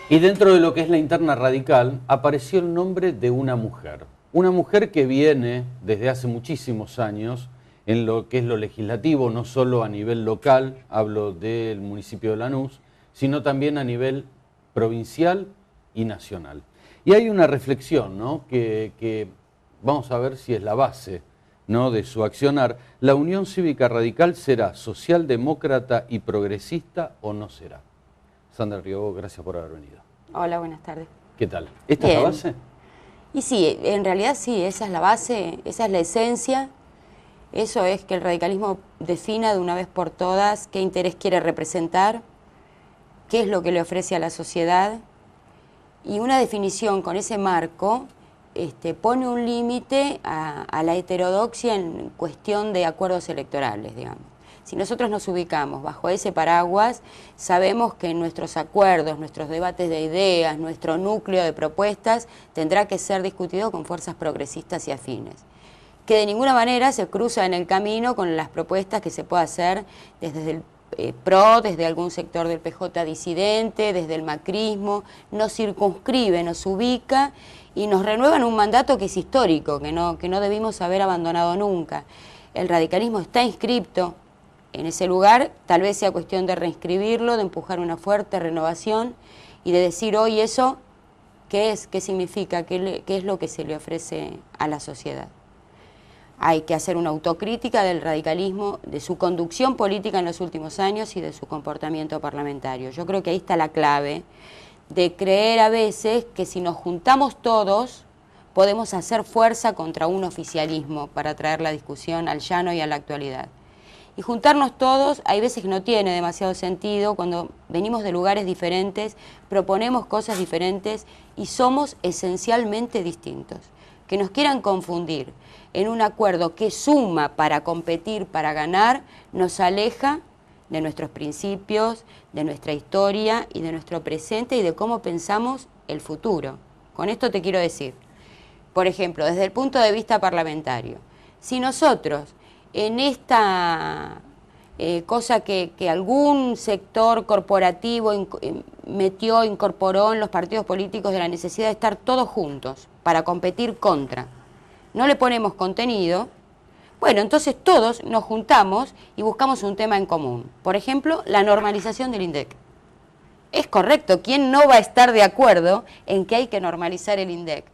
Y dentro de lo que es la interna radical, apareció el nombre de una mujer. Una mujer que viene desde hace muchísimos años en lo que es lo legislativo, no solo a nivel local, hablo del municipio de Lanús, sino también a nivel provincial y nacional. Y hay una reflexión, ¿no?, que vamos a ver si es la base, ¿no?, de su accionar. ¿La Unión Cívica Radical será socialdemócrata y progresista o no será? Sandra Riobó, gracias por haber venido. Hola, buenas tardes. ¿Qué tal? ¿Esta es la base? Y sí, en realidad sí, esa es la base, esa es la esencia. Eso es que el radicalismo defina de una vez por todas qué interés quiere representar, qué es lo que le ofrece a la sociedad, y una definición con ese marco pone un límite a la heterodoxia en cuestión de acuerdos electorales, digamos. Si nosotros nos ubicamos bajo ese paraguas, sabemos que nuestros acuerdos, nuestros debates de ideas, nuestro núcleo de propuestas tendrá que ser discutido con fuerzas progresistas y afines, que de ninguna manera se cruza en el camino con las propuestas que se pueda hacer desde el PRO, desde algún sector del PJ disidente, desde el macrismo. Nos circunscribe, nos ubica y nos renueva en un mandato que es histórico, que no debimos haber abandonado nunca. El radicalismo está inscripto en ese lugar, tal vez sea cuestión de reinscribirlo, de empujar una fuerte renovación y de decir hoy eso, ¿qué es? ¿Qué significa? ¿Qué es lo que se le ofrece a la sociedad? Hay que hacer una autocrítica del radicalismo, de su conducción política en los últimos años y de su comportamiento parlamentario. Yo creo que ahí está la clave de creer a veces que si nos juntamos todos podemos hacer fuerza contra un oficialismo para traer la discusión al llano y a la actualidad. Y juntarnos todos, hay veces que no tiene demasiado sentido, cuando venimos de lugares diferentes, proponemos cosas diferentes y somos esencialmente distintos. Que nos quieran confundir en un acuerdo que suma para competir, para ganar, nos aleja de nuestros principios, de nuestra historia y de nuestro presente y de cómo pensamos el futuro. Con esto te quiero decir, por ejemplo, desde el punto de vista parlamentario, si nosotros en esta cosa que algún sector corporativo incorporó en los partidos políticos de la necesidad de estar todos juntos para competir contra, no le ponemos contenido, bueno, entonces todos nos juntamos y buscamos un tema en común. Por ejemplo, la normalización del INDEC. Es correcto, ¿quién no va a estar de acuerdo en que hay que normalizar el INDEC?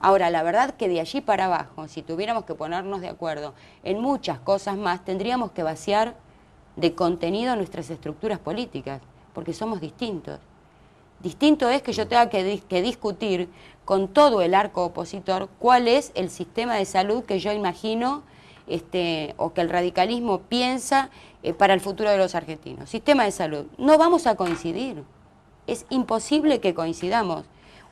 Ahora, la verdad que de allí para abajo, si tuviéramos que ponernos de acuerdo en muchas cosas más, tendríamos que vaciar de contenido nuestras estructuras políticas, porque somos distintos. Distinto es que yo tenga que discutir con todo el arco opositor cuál es el sistema de salud que yo imagino o que el radicalismo piensa para el futuro de los argentinos. Sistema de salud. No vamos a coincidir. Es imposible que coincidamos.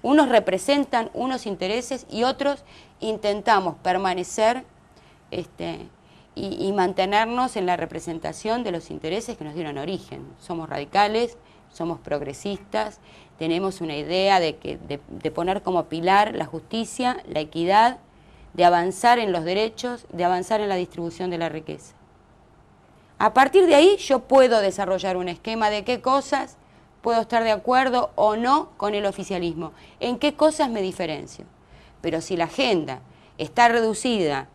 Unos representan unos intereses y otros intentamos permanecer y mantenernos en la representación de los intereses que nos dieron origen. Somos radicales, somos progresistas, tenemos una idea de poner como pilar la justicia, la equidad, de avanzar en los derechos, de avanzar en la distribución de la riqueza. A partir de ahí yo puedo desarrollar un esquema de qué cosas puedo estar de acuerdo o no con el oficialismo, en qué cosas me diferencio. Pero si la agenda está reducida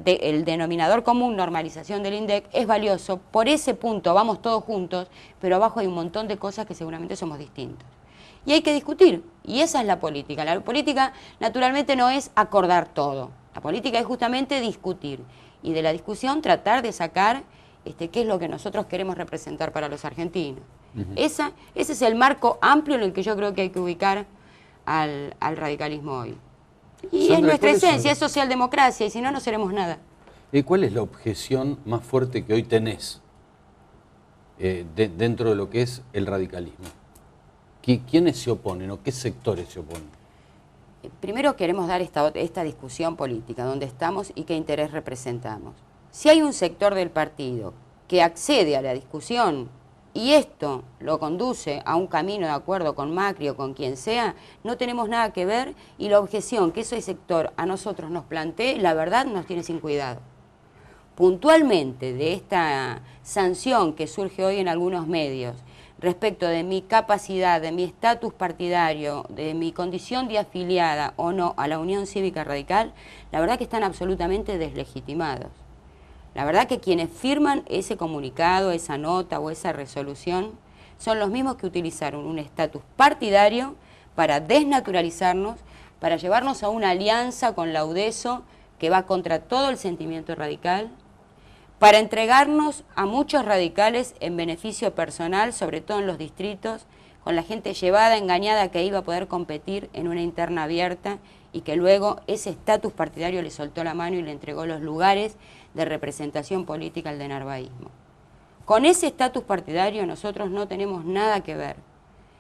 el denominador común, normalización del INDEC, es valioso. Por ese punto vamos todos juntos, pero abajo hay un montón de cosas que seguramente somos distintos. Y hay que discutir, y esa es la política. La política naturalmente no es acordar todo. La política es justamente discutir, y de la discusión tratar de sacar qué es lo que nosotros queremos representar para los argentinos. Ese es el marco amplio en el que yo creo que hay que ubicar al radicalismo hoy. Y Sandra, es nuestra esencia, es socialdemocracia, y si no, no seremos nada. ¿Cuál es la objeción más fuerte que hoy tenés dentro de lo que es el radicalismo? ¿Quiénes se oponen o qué sectores se oponen? Primero queremos dar esta discusión política, dónde estamos y qué interés representamos. Si hay un sector del partido que accede a la discusión y esto lo conduce a un camino de acuerdo con Macri o con quien sea, no tenemos nada que ver, y la objeción que ese sector a nosotros nos plantee, la verdad nos tiene sin cuidado. Puntualmente de esta sanción que surge hoy en algunos medios respecto de mi capacidad, de mi estatus partidario, de mi condición de afiliada o no a la Unión Cívica Radical, la verdad que están absolutamente deslegitimados. La verdad que quienes firman ese comunicado, esa nota o esa resolución, son los mismos que utilizaron un estatus partidario para desnaturalizarnos, para llevarnos a una alianza con la UDESO que va contra todo el sentimiento radical, para entregarnos a muchos radicales en beneficio personal, sobre todo en los distritos, con la gente llevada, engañada, que iba a poder competir en una interna abierta y que luego ese estatus partidario le soltó la mano y le entregó los lugares de representación política al de narvaísmo. Con ese estatus partidario nosotros no tenemos nada que ver.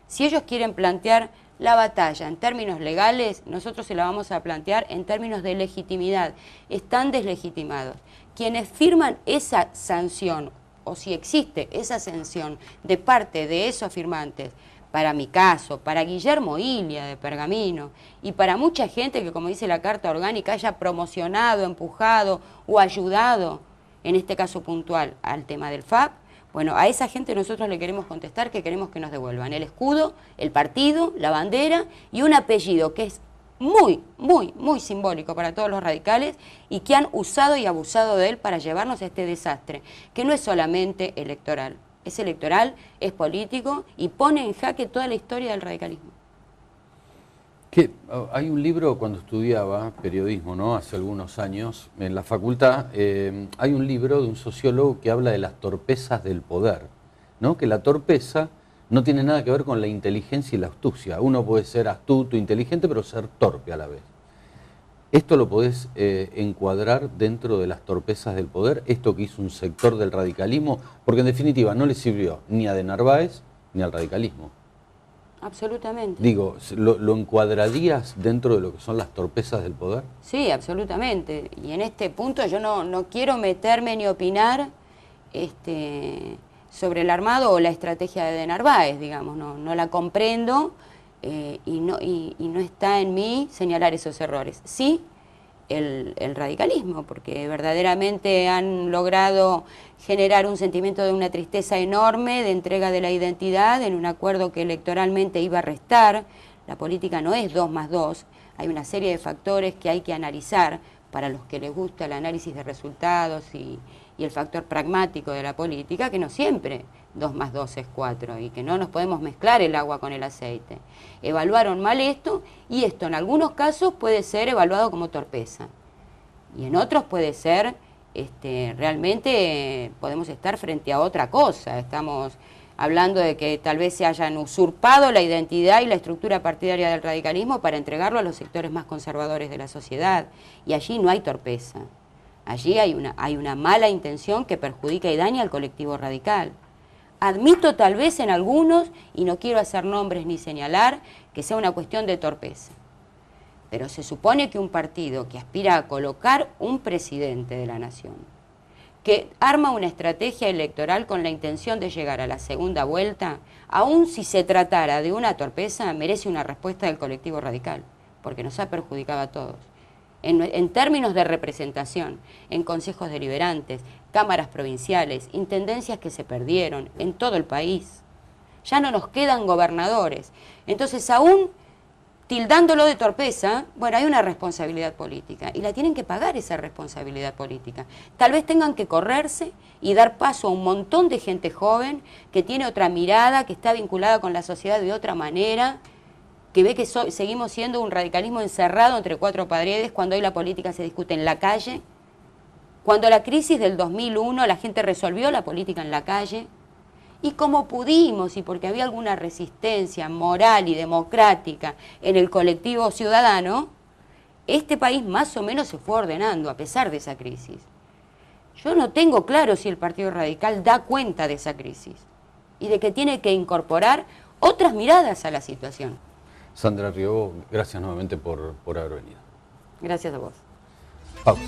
Si ellos quieren plantear la batalla en términos legales, nosotros se la vamos a plantear en términos de legitimidad. Están deslegitimados. Quienes firman esa sanción, o si existe esa sanción de parte de esos firmantes, para mi caso, para Guillermo Ilia de Pergamino, y para mucha gente que, como dice la Carta Orgánica, haya promocionado, empujado o ayudado, en este caso puntual, al tema del FAP, bueno, a esa gente nosotros le queremos contestar que queremos que nos devuelvan el escudo, el partido, la bandera y un apellido que es muy, muy, muy simbólico para todos los radicales y que han usado y abusado de él para llevarnos a este desastre, que no es solamente electoral, es electoral, es político y pone en jaque toda la historia del radicalismo. Hay un libro, cuando estudiaba periodismo, ¿no?, hace algunos años, en la facultad, hay un libro de un sociólogo que habla de las torpezas del poder, ¿no?, que la torpeza no tiene nada que ver con la inteligencia y la astucia. Uno puede ser astuto, inteligente, pero ser torpe a la vez. ¿Esto lo podés encuadrar dentro de las torpezas del poder? ¿Esto que hizo un sector del radicalismo? Porque en definitiva no le sirvió ni a de Narváez ni al radicalismo. Absolutamente. Digo, ¿lo encuadrarías dentro de lo que son las torpezas del poder? Sí, absolutamente. Y en este punto yo no quiero meterme ni opinar sobre el armado o la estrategia de Narváez, digamos, no la comprendo y no está en mí señalar esos errores. Sí, el radicalismo, porque verdaderamente han logrado generar un sentimiento de una tristeza enorme, de entrega de la identidad en un acuerdo que electoralmente iba a restar. La política no es 2 más 2, hay una serie de factores que hay que analizar para los que les gusta el análisis de resultados y el factor pragmático de la política, que no siempre 2 más 2 es 4 y que no nos podemos mezclar el agua con el aceite. Evaluaron mal esto y esto en algunos casos puede ser evaluado como torpeza y en otros puede ser, realmente podemos estar frente a otra cosa. Estamos hablando de que tal vez se hayan usurpado la identidad y la estructura partidaria del radicalismo para entregarlo a los sectores más conservadores de la sociedad y allí no hay torpeza. Allí hay una mala intención que perjudica y daña al colectivo radical. Admito tal vez en algunos, y no quiero hacer nombres ni señalar, que sea una cuestión de torpeza. Pero se supone que un partido que aspira a colocar un presidente de la nación, que arma una estrategia electoral con la intención de llegar a la segunda vuelta, aun si se tratara de una torpeza, merece una respuesta del colectivo radical, porque nos ha perjudicado a todos. En términos de representación, en consejos deliberantes, cámaras provinciales, intendencias que se perdieron en todo el país. Ya no nos quedan gobernadores. Entonces, aún tildándolo de torpeza, bueno, hay una responsabilidad política y la tienen que pagar esa responsabilidad política. Tal vez tengan que correrse y dar paso a un montón de gente joven que tiene otra mirada, que está vinculada con la sociedad de otra manera, que ve que seguimos siendo un radicalismo encerrado entre 4 paredes cuando hoy la política se discute en la calle, cuando la crisis del 2001 la gente resolvió la política en la calle, y como pudimos, y porque había alguna resistencia moral y democrática en el colectivo ciudadano, este país más o menos se fue ordenando a pesar de esa crisis. Yo no tengo claro si el Partido Radical da cuenta de esa crisis y de que tiene que incorporar otras miradas a la situación. Sandra Riobó, gracias nuevamente por haber venido. Gracias a vos. Pausa.